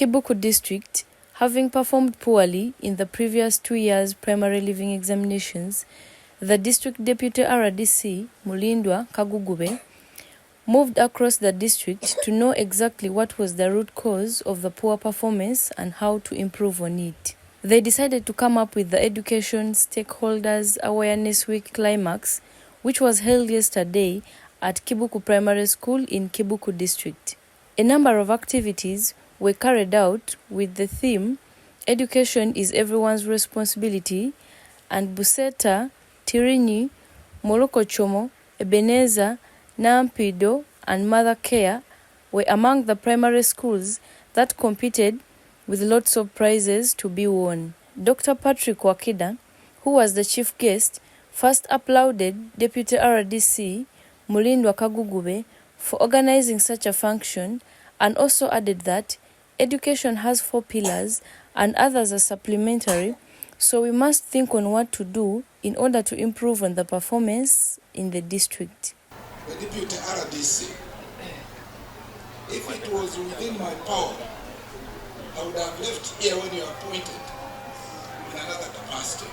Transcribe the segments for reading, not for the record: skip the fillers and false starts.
Kibuku district, having performed poorly in the previous 2 years' primary leaving examinations, the district deputy RDC, Mulindwa Kagugube, moved across the district to know exactly what was the root cause of the poor performance and how to improve on it. They decided to come up with the Education Stakeholders Awareness Week climax, which was held yesterday at Kibuku Primary School in Kibuku district. A number of activities were carried out with the theme Education is Everyone's Responsibility, and Buseta, Tirinyi, Molokochomo, Ebenezer, Nampido, and Mother Care were among the primary schools that competed with lots of prizes to be won. Dr. Patrick Wakida, who was the chief guest, first applauded Deputy RDC Mulindwa Kagugube for organizing such a function and also added that education has 4 pillars and others are supplementary, so we must think on what to do in order to improve on the performance in the district. The Deputy RDC, if it was within my power, I would have left here when you were appointed in another capacity.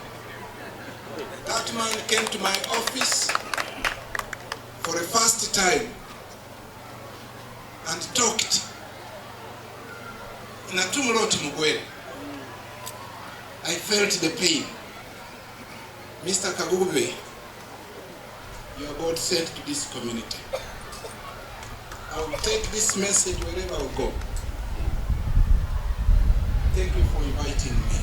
That man came to my office for the first time and talked in a tumuloti mugwele. I felt the pain. Mr. Kagugube, you are God sent to this community. I will take this message wherever I go. Thank you for inviting me.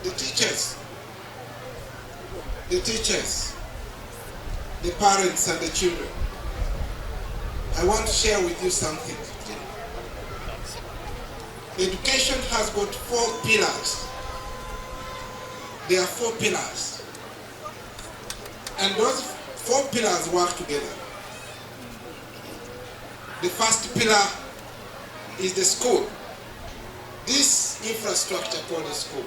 The teachers, the parents and the children, I want to share with you something today. Education has got 4 pillars. There are 4 pillars. And those 4 pillars work together. The first pillar is the school. This infrastructure called a school,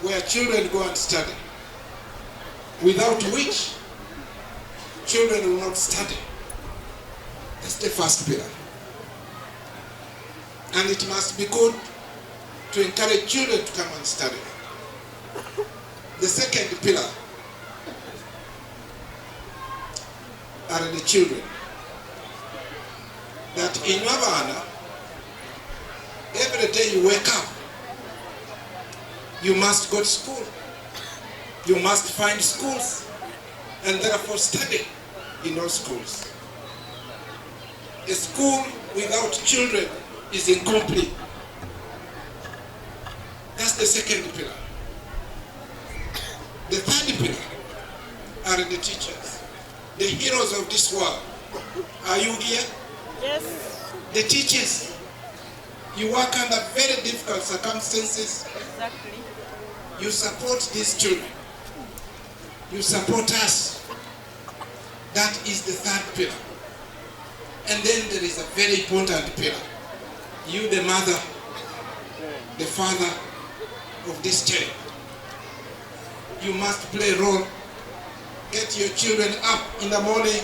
where children go and study, without which children will not study. That's the first pillar. And it must be good to encourage children to come and study. The second pillar are the children. That in Mabana, every day you wake up, you must go to school. You must find schools and therefore study in those schools. A school without children is incomplete. That's the second pillar. The third pillar are the teachers, the heroes of this world. Are you here? Yes. The teachers. You work under very difficult circumstances. Exactly. You support these children. You support us. That is the third pillar. And then there is a very important pillar. You, the mother, the father of this child. You must play a role. Get your children up in the morning,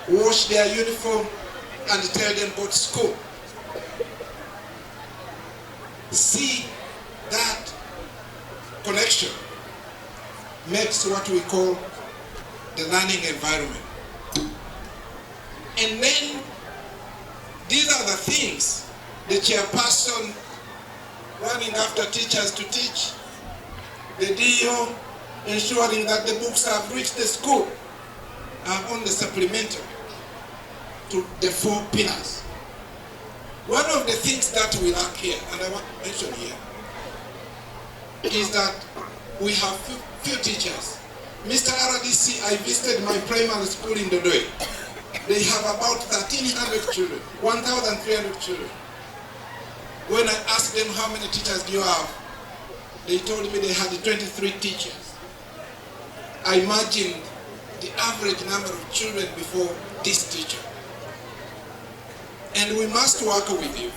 wash their uniform, and tell them go to school. See that connection makes what we call the learning environment. And then these are the things the chairperson running after teachers to teach, the DO ensuring that the books have reached the school are on the supplementary to the 4 pillars. One of the things that we lack here, and I want to mention here, is that we have few teachers. Mr. RDC, I visited my primary school in Dodoi. They have about 1,300 children, 1,300 children. When I asked them how many teachers do you have, they told me they had 23 teachers. I imagined the average number of children before this teacher. And we must work with you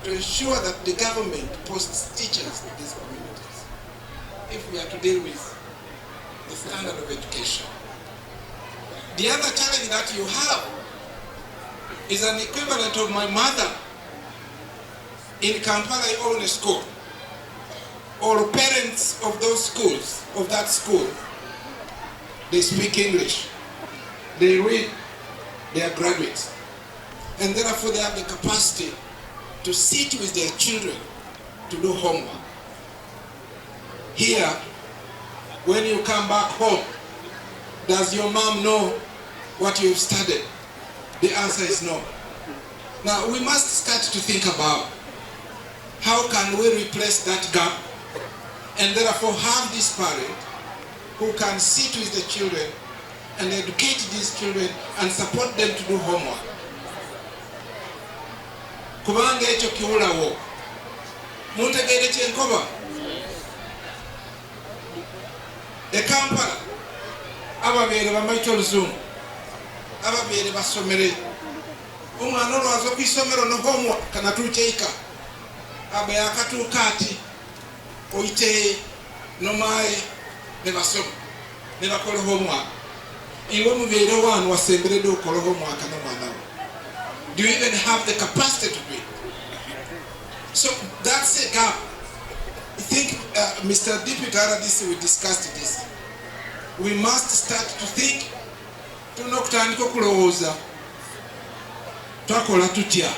to ensure that the government posts teachers in these communities if we are to deal with the standard of education. The other challenge that you have is an equivalent of my mother. In Kampala, I own a school. Or parents of those schools, of that school, they speak English. They read, they are graduates. And therefore they have the capacity to sit with their children to do homework. Here, when you come back home, does your mom know what you've studied? The answer is no. Now we must start to think about how can we replace that gap and therefore have this parent who can sit with the children and educate these children and support them to do homework. Kubanga ekyo kiwulawo. Muntegeere kyenkoba? E Kampala, ababeere bamanyi oluzungu, ababeere basomere. Omwana olwaza okwisomero no homework kanatuuka eka. Abe akatuuka ati oyite nomaye ne basoma ne bakola homework. Iwe mubeere wano wasemberedde okola homework n'omwana wo. Do you even have the capacity to do it? So that's a gap. I think Mr. Deputy RDC, we discussed this. We must start to think, tunokutandika okulowooza, twakola tutya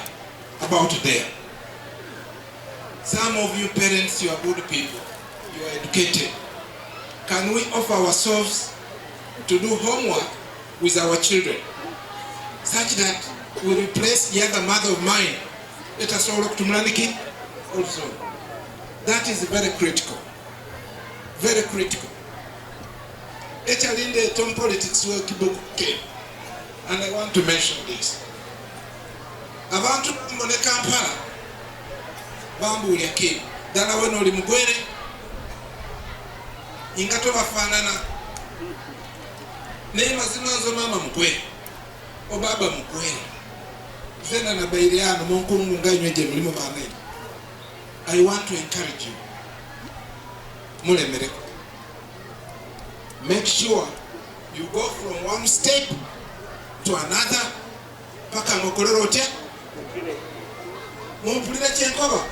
about there. Some of you parents, you are good people, you are educated. Can we offer ourselves to do homework with our children, such that we replace the other mother of mine? Let us all look to Mlaniki also. That is very critical. Very critical. Actually, in the term politics where Kibuku came, and I want to mention this. Abantu mone Kampala, bambulya ke, dala weno oli mugwere, ingato bafanana. Ne mazima nzo mama mugwere, o baba mugwere. Zena na bairiano munkungu nganywe je mulimo bane. I want to encourage you. Mulemereko. Make sure you go from one step to another. Paka ngokolero otya. Mumpulira kyenkoba.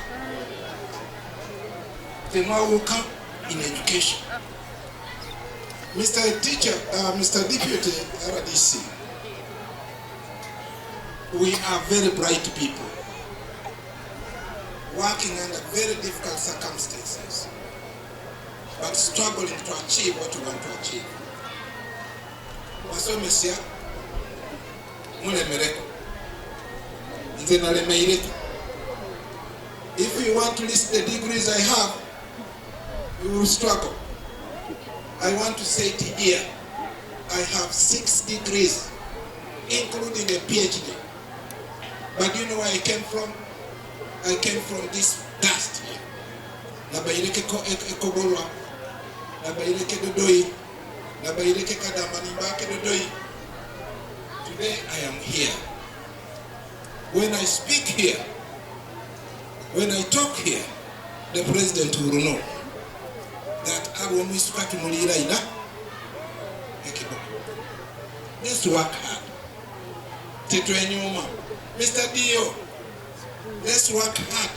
Temwawuka in education. Mr. Teacher, Mr. Deputy RDC, we are very bright people, working under very difficult circumstances, but struggling to achieve what we want to achieve. Wasomesya mulemereko, nze nalemeireko. If you want to list the degrees I have, you will struggle. I want to say it here, I have 6 degrees, including a PhD. But do you know where I came from? I came from this dust here. Nabaireke ekobolwa, nabaireke dodoi, nabaireke kadamanimbake dodoi. Today I am here. When I speak here, when I talk here, the president will know that Arwamisuka Mulira ina Kibuku. Let's work hard. Tetwenyuma. Mr. Dio, let's work hard.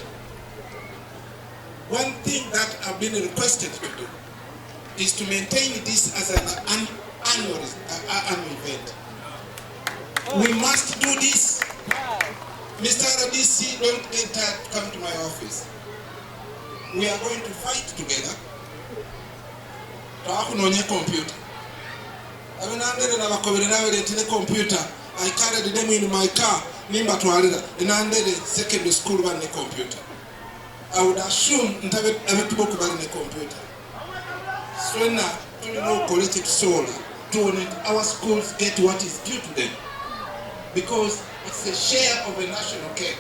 One thing that I've been requested to do is to maintain this as an annual event. We must do this. Mr. RDC, don't get tired to come to my office. We are going to fight together. Twakunonye computer. Abinandere na bakobere nawe letine computer. I carried them in my car. Nimba twalira. Inandere secondary school ban ne computer. I would assume ntabe abetuboku bali ne computer. So now, tulino collective soul to our schools get what is due to them. Because it's a share of a national cake.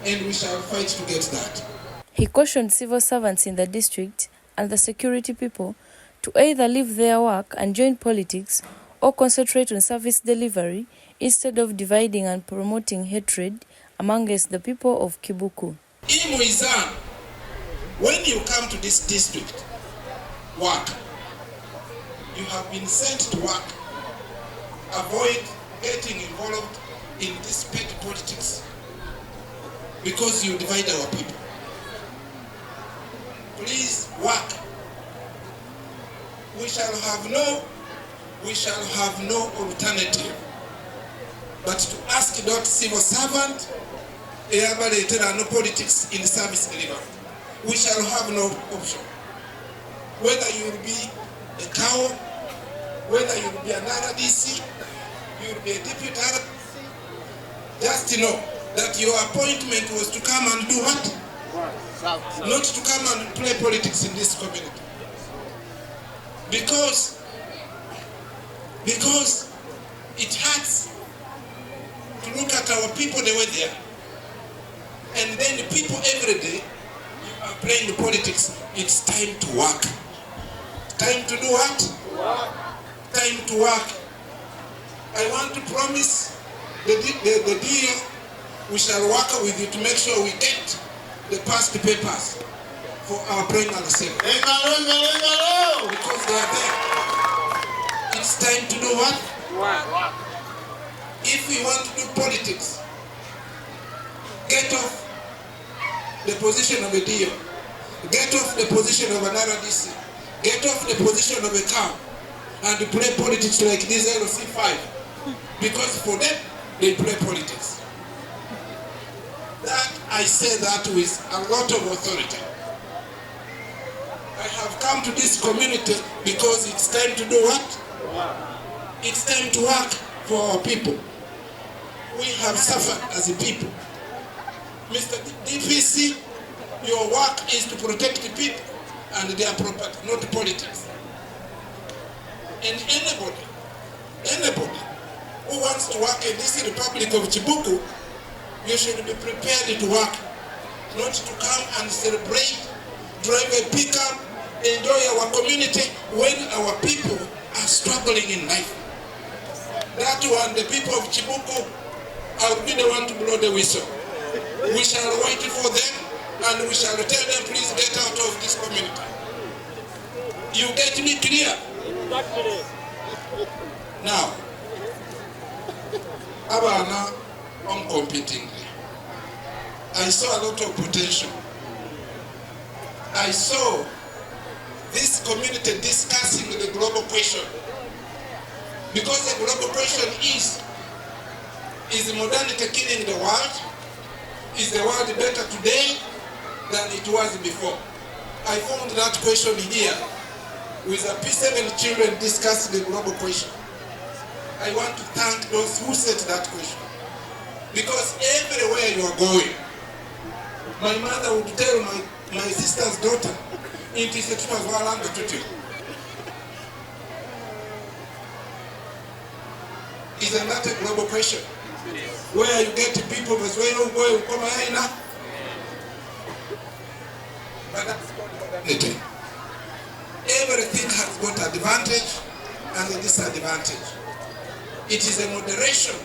And we shall fight to get that. He cautioned civil servants in the district and the security people to either leave their work and join politics or concentrate on service delivery instead of dividing and promoting hatred amongst the people of Kibuku. In Muizan, when you come to this district, work. You have been sent to work. Avoid getting involved in this petty politics because you divide our people. Please work. We shall have no alternative but to ask that civil servant no politics in service delivery. We shall have no option. Whether you will be a cow, whether you will be an RDC, you will be a deputy RDC, just know that your appointment was to come and do what? Not to come and play politics in this community. Because it hurts to look at our people the way they are. And then the people every day, you are playing the politics. It's time to work. Time to do what? Time to work. I want to promise the deal, we shall work with you to make sure we get the past papers for our primary assembly. Because they are there. It's time to do what? Work. If we want to do politics, get off the position of a deal, get off the position of an RDC, get off the position of a cow, and play politics like this LC5. Because for them, they play politics. That I say that with a lot of authority. I have come to this community because it's time to do what? It's time to work for our people. We have suffered as a people. Mr. DPC, your work is to protect the people and their property, not politics. And anybody who wants to work in this Republic of Kibuku, you should be prepared to work, not to come and celebrate, drive a pickup, enjoy our community when our people are struggling in life. That one, the people of Kibuku, I'll be the one to blow the whistle. We shall wait for them and we shall tell them, please get out of this community. You get me clear? Now, Abana, uncompetingly, I saw a lot of potential. I saw this community discussing the global question. Because the global question is modernity killing the world? Is the world better today than it was before? I found that question here with the P7 children discussing the global question. I want to thank those who set that question. Because everywhere you are going, my mother would tell my sister's daughter, it is a Isn't that a global question? Where you get people but that's modernity. Everything has got advantage and a disadvantage. It is a moderation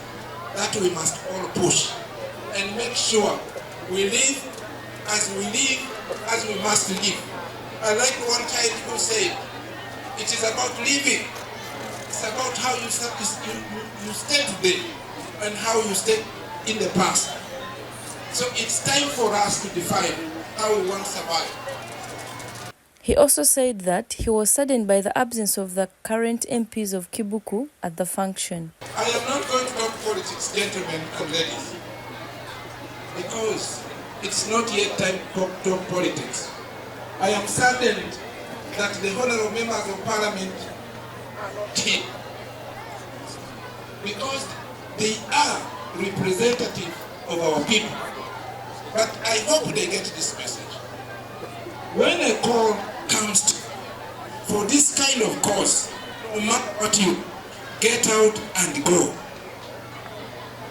that we must all push and make sure we live as we must live. I like one child who said, it is about living. It's about how you stay today and how you stay in the past. So it's time for us to define how we want to survive. He also said that he was saddened by the absence of the current MPs of Kibuku at the function. I am not going to talk politics, gentlemen and ladies, because it's not yet time to talk politics. I am saddened that the honorable members of parliament are not here, because they are representative of our people. But I hope they get this message. When a call comes for this kind of cause, no matter what you get out and go.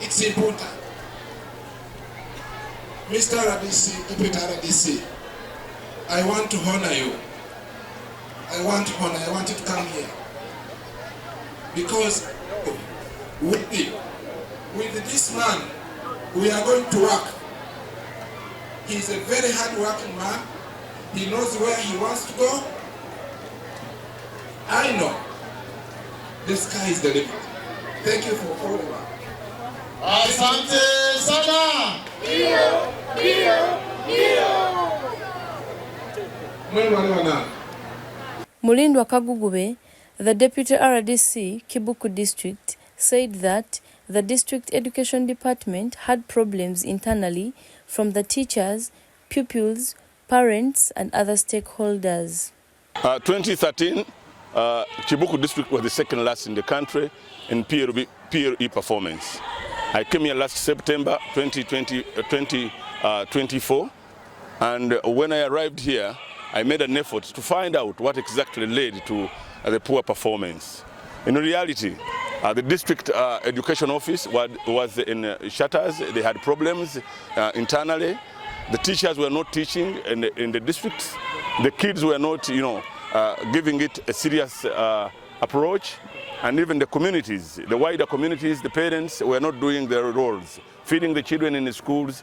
It's important. Mr. RDC, Deputy RDC, I want to honor you. I want you to come here. Because with this man, we are going to work. He's a very hard-working man. He knows where he wants to go. I know the sky is the limit. Thank you for all the work. Asante sana. Mulindwa Kagugube, the Deputy RDC, Kibuku District, said that the District Education Department had problems internally from the teachers, pupils, parents and other stakeholders. 2013, Kibuku District was the second last in the country in PLE performance. I came here last September 2024, and when I arrived here, I made an effort to find out what exactly led to the poor performance. In reality, the district education office was in shutters. They had problems internally. The teachers were not teaching in the districts. The kids were not, giving it a serious approach. And even the communities, the wider communities, the parents were not doing their roles, feeding the children in the schools,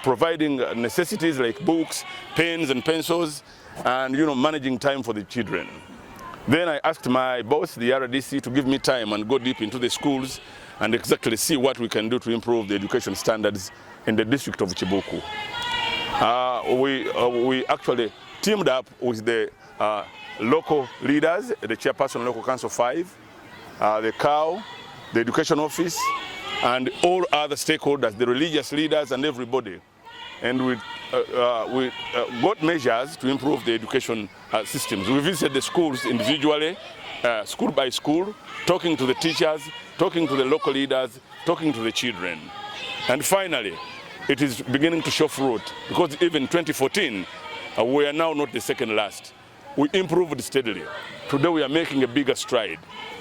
providing necessities like books, pens and pencils, and managing time for the children. Then I asked my boss, the RDC, to give me time and go deep into the schools and exactly see what we can do to improve the education standards in the district of Kibuku. We actually teamed up with the local leaders, the chairperson local council 5, the COW, the education office, and all other stakeholders, the religious leaders and everybody. And we got measures to improve the education systems. We visited the schools individually, school by school, talking to the teachers, talking to the local leaders, talking to the children. And finally, it is beginning to show fruit, because even 2014, we are now not the second last. We improved steadily. Today we are making a bigger stride.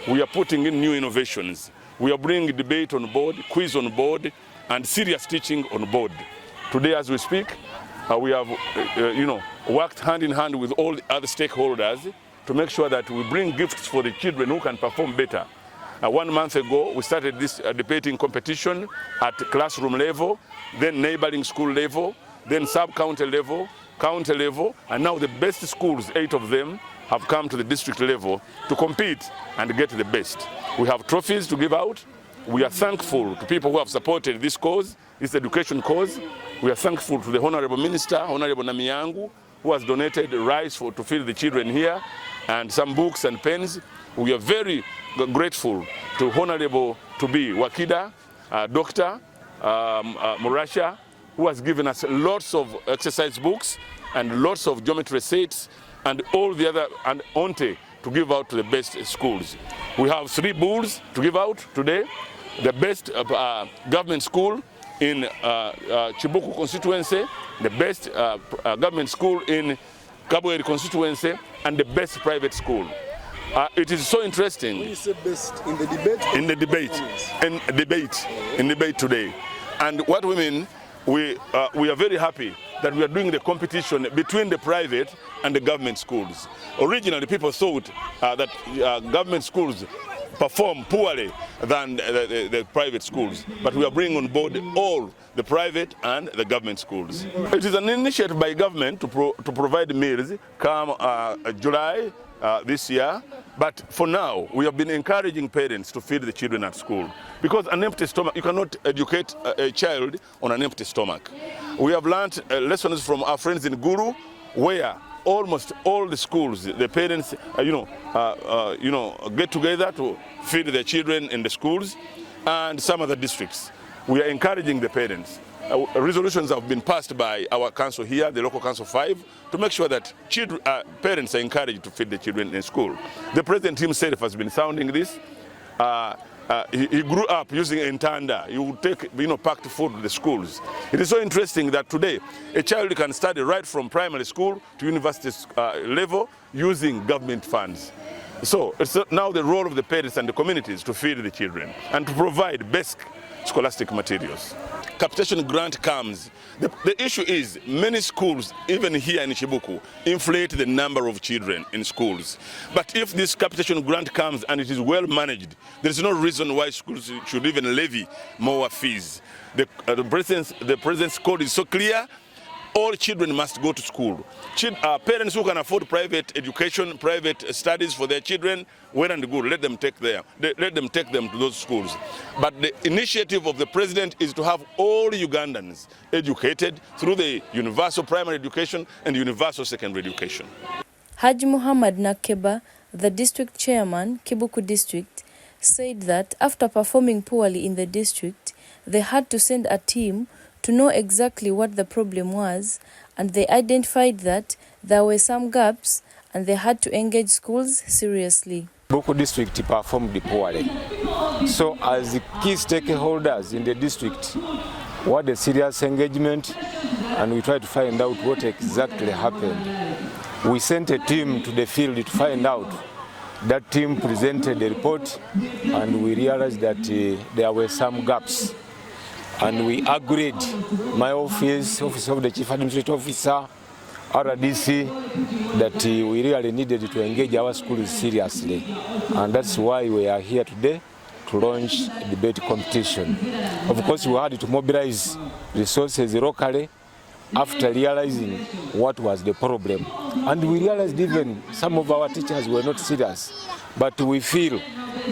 We are putting in new innovations. We are bringing debate on board, quiz on board, and serious teaching on board. Today as we speak, we have worked hand in hand with all the other stakeholders to make sure that we bring gifts for the children who can perform better. 1 month ago, we started this debating competition at classroom level, then neighboring school level, then sub-county level, county level, and now the best schools, 8 of them, have come to the district level to compete and get the best. We have trophies to give out. We are thankful to people who have supported this cause, this education cause. We are thankful to the Honorable Minister, Honorable Namiyangu, who has donated rice to feed the children here, and some books and pens. We are very grateful to Honorable Wakida, Dr. Murasha, who has given us lots of exercise books and lots of geometry sets and all the other, and Onte to give out to the best schools. We have 3 bulls to give out today. The best government school in Kibuku constituency, the best government school in Kabweri constituency, and the best private school. It is so interesting. When you say best, in the debate? In the debate. In debate today. And what we mean, we are very happy that we are doing the competition between the private and the government schools. Originally, people thought that government schools perform poorly than the private schools, but we are bringing on board all the private and the government schools. It is an initiative by government to provide meals come July this year, but for now we have been encouraging parents to feed the children at school, because an empty stomach, you cannot educate a child on an empty stomach. We have learned lessons from our friends in Guru, where almost all the schools, the parents, get together to feed their children in the schools, and some other districts. We are encouraging the parents. Resolutions have been passed by our council here, the local council 5, to make sure that parents are encouraged to feed the children in school. The president himself has been sounding this. He grew up using Entanda. He would take packed food to the schools. It is so interesting that today a child can study right from primary school to university level using government funds. So it's now the role of the parents and the communities to feed the children and to provide basic scholastic materials. Capitation grant comes. The issue is many schools, even here in Kibuku, inflate the number of children in schools. But if this capitation grant comes and it is well managed, there is no reason why schools should even levy more fees. The president's code is so clear. all children must go to school. Parents who can afford private education, private studies for their children, well and good, let them take them to those schools. But the initiative of the president is to have all Ugandans educated through the universal primary education and universal secondary education. Haji Muhammad Nakeba, the district chairman, Kibuku district, said that after performing poorly in the district, they had to send a team to know exactly what the problem was, and they identified that there were some gaps and they had to engage schools seriously. Kibuku district performed poorly. So as the key stakeholders in the district, we had a serious engagement and we tried to find out what exactly happened. We sent a team to the field to find out. That team presented a report and we realized that there were some gaps. And we agreed, my office of the Chief Administrative Officer, RDC, that we really needed to engage our schools seriously. And that's why we are here today to launch a debate competition. Of course, we had to mobilize resources locally after realizing what was the problem. And we realized even some of our teachers were not serious. But we feel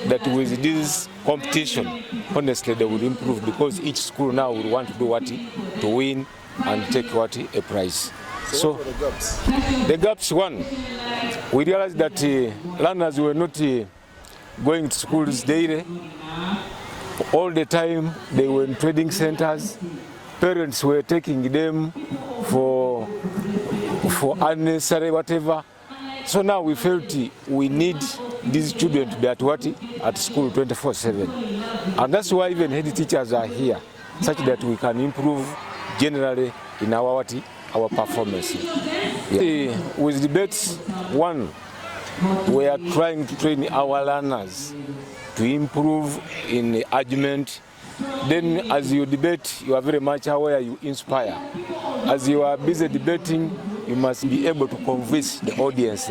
that with this competition, honestly, they will improve because each school now will want to do what? To win and take what? A prize. So what were the gaps? The gaps, one, we realized that learners were not going to schools daily. All the time they were in trading centers. Parents were taking them for unnecessary whatever. So now we felt we need these children to be at what? At school 24/7. And that's why even head teachers are here, such that we can improve generally in our what? Our performance. Yeah. With debates, one, we are trying to train our learners to improve in the argument. Then as you debate, you are very much aware, you inspire. As you are busy debating, you must be able to convince the audience,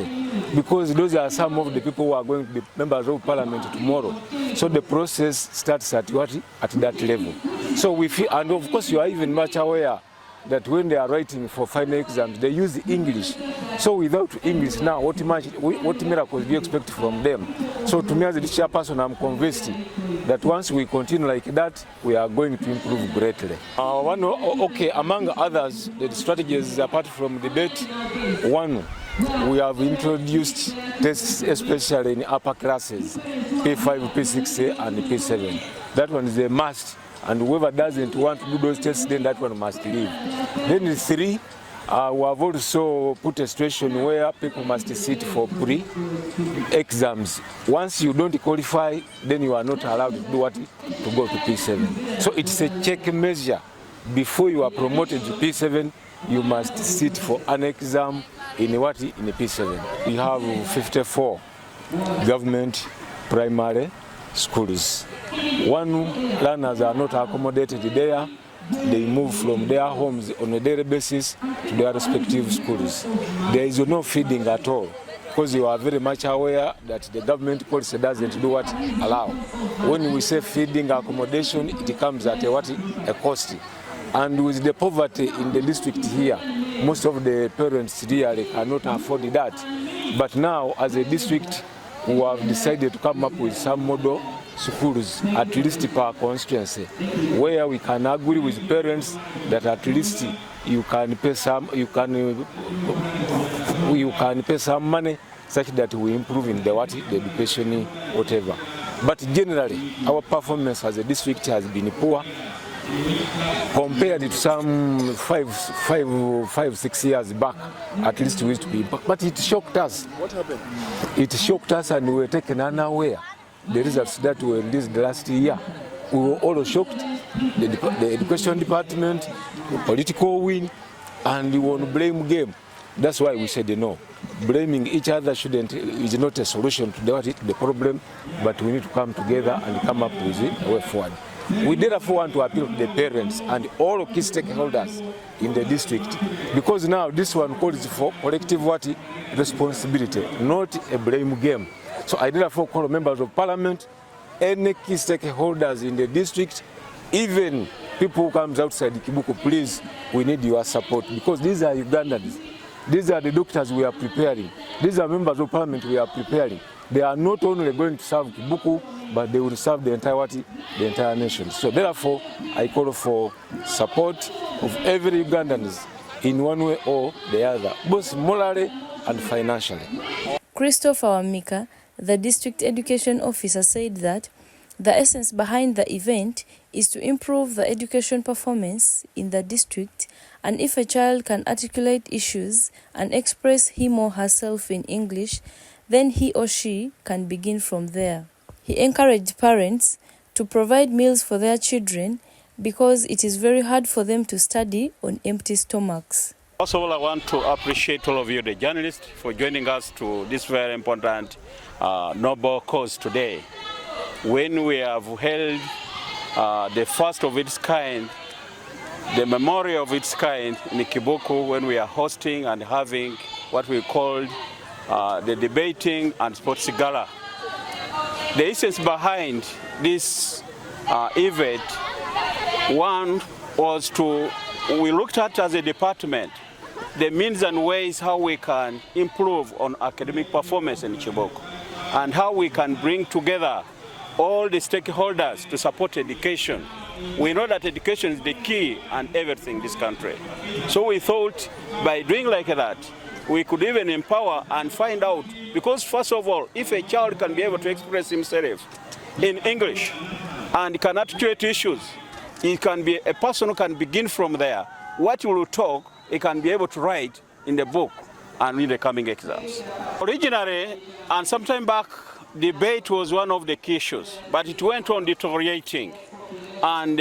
because those are some of the people who are going to be members of parliament tomorrow. So the process starts at what? At that level. So we feel, and of course you are even much aware that when they are writing for final exams, they use English. So without English now, what miracles do you expect from them? So to me as a chairperson, I'm convinced that once we continue like that, we are going to improve greatly. Among others, the strategies apart from debate, one, we have introduced tests, especially in upper classes, P5, P6, and P7. That one is a must. And whoever doesn't want to do those tests, then that one must leave. Then three, we have also put a situation where people must sit for pre-exams. Once you don't qualify, then you are not allowed to do what? To go to P7. So it's a check measure. Before you are promoted to P7, you must sit for an exam in what? In the P7. We have 54 government primary schools. One, learners are not accommodated there. They move from their homes on a daily basis to their respective schools. There is no feeding at all, because you are very much aware that the government policy doesn't do what? Allow. When we say feeding accommodation, it comes at a what? A cost. And with the poverty in the district here, most of the parents really cannot afford that. But now, as a district, we have decided to come up with some model schools, at least per constituency, where we can agree with parents that at least you can pay some money, such that we improve in the education, whatever. But generally, our performance as a district has been poor compared to some 5-6 years back. At least we used to be back. But it shocked us. What happened? It shocked us, and we were taken unaware. The results that were released last year, we were all shocked. The education department, the political wing, and we won blame game. That's why we said no. Blaming each other is not a solution to the problem, but we need to come together and come up with a way forward. We therefore want to appeal to the parents and all key stakeholders in the district, because now this one calls for collective responsibility, not a blame game. So I therefore call members of parliament, any key stakeholders in the district, even people who comes outside Kibuku, please, we need your support, because these are Ugandans. These are the doctors we are preparing. These are members of parliament we are preparing. They are not only going to serve Kibuku, but they will serve the entire nation. So therefore, I call for support of every Ugandans in one way or the other, both morally and financially. Christopher Wamika, the district education officer, said that the essence behind the event is to improve the education performance in the district, and if a child can articulate issues and express him or herself in English, then he or she can begin from there. He encouraged parents to provide meals for their children because it is very hard for them to study on empty stomachs. First of all, I want to appreciate all of you, the journalists, for joining us to this very important noble cause today. When we have held the first of its kind, the memorial of its kind in Kibuku, when we are hosting and having what we called the debating and sports gala. The essence behind this event, one was we looked at as a department the means and ways how we can improve on academic performance in Kibuku, and how we can bring together all the stakeholders to support education. We know that education is the key and everything in this country. So we thought by doing like that, we could even empower and find out, because first of all, if a child can be able to express himself in English and can articulate issues, it can be a person who can begin from there. What you will talk, he can be able to write in the book and in the coming exams. Originally, and sometime back, debate was one of the key issues, but it went on deteriorating. And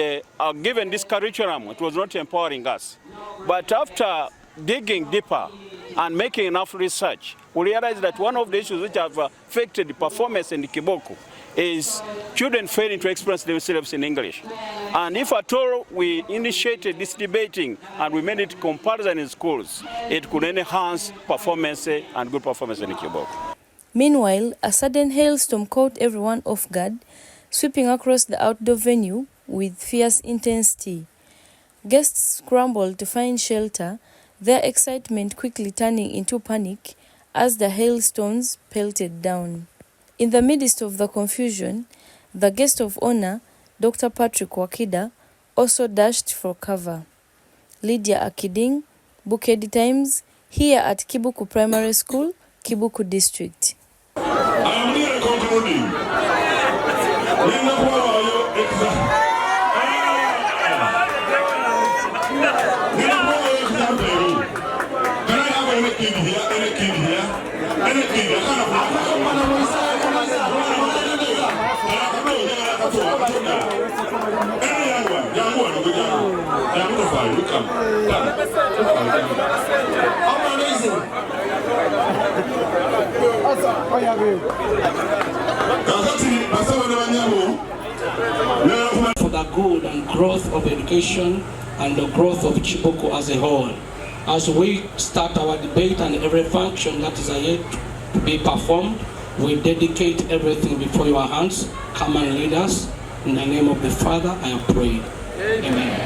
given this curriculum, it was not empowering us. But after digging deeper and making enough research, we realized that one of the issues which have affected the performance in the Kibuku is children failing to express themselves in English. And if at all we initiated this debating and we made it comparison in schools, it could enhance performance and good performance in the Kibuku. Meanwhile, a sudden hailstorm caught everyone off guard, sweeping across the outdoor venue with fierce intensity. Guests scrambled to find shelter, their excitement quickly turning into panic as the hailstones pelted down. In the midst of the confusion, the guest of honor, Dr. Patrick Wakida, also dashed for cover. Lydia Akiding, Bukedi Times, here at Kibuku Primary School, Kibuku District. I am here concluding. Can I have any kid here? Any kid here? Any kid for the good and growth of education and the growth of Kibuku as a whole. As we start our debate and every function that is yet to be performed, we dedicate everything before your hands. Come and lead us. In the name of the Father, I have prayed. Amen.